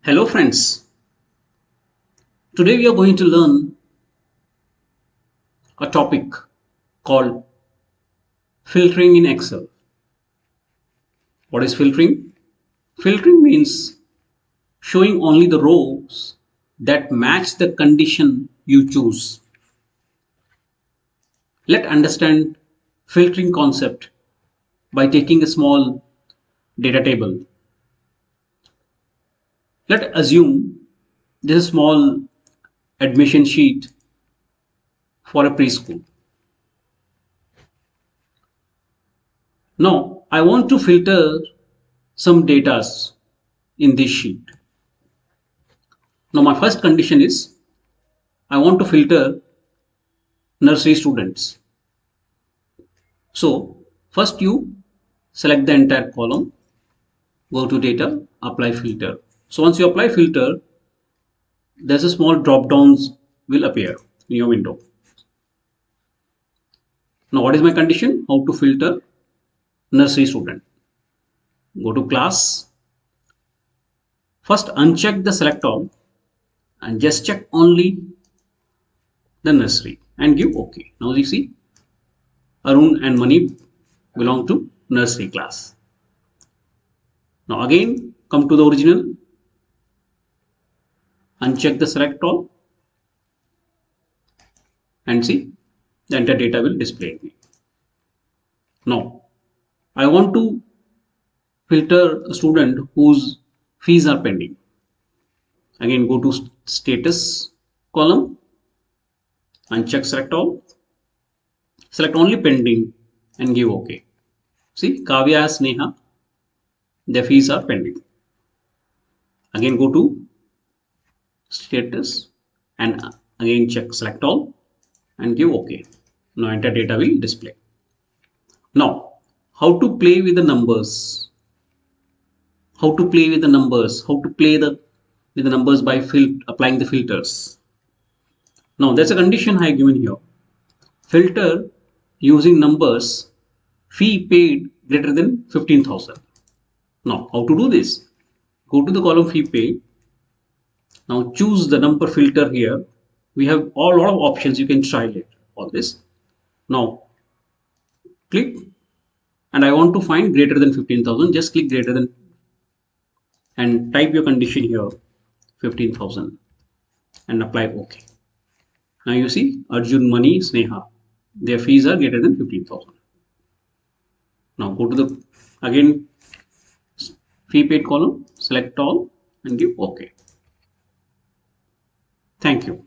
Hello friends, today we are going to learn a topic called filtering in Excel. What is filtering? Filtering means showing only the rows that match the condition you choose. Let's understand filtering concept by taking a small data table. Let's assume this is a small admission sheet for a preschool. Now I want to filter some data in this sheet. Now my first condition is I want to filter nursery students. So first you select the entire column, go to data, apply filter. So once you apply filter, there's a small drop downs will appear in your window. Now what is my condition? How to filter nursery student. Go to class. First uncheck the select all and just check only the nursery and give OK. Now you see Arun and Mani belong to nursery class. Now again come to the original, uncheck the select all and see the entire data will display. Now I want to filter a student whose fees are pending. Again go to status column, uncheck select all, select only pending and give OK. See Kavya and Sneha, their fees are pending. Again go to status and again check select all and give OK. Now enter data will display. Now how to play with the numbers? How to play with the numbers? How to play with the numbers by applying the filters? Now there's a condition I have given here. Filter using numbers fee paid greater than 15,000. Now how to do this? Go to the column fee paid. Now choose the number filter here. We have a lot of options. You can try it all this. Now click and I want to find greater than 15,000. Just click greater than and type your condition here 15,000 and apply OK. Now you see Arjun, Mani, Sneha, their fees are greater than 15,000. Now go to the again fee paid column, select all and give OK. Thank you.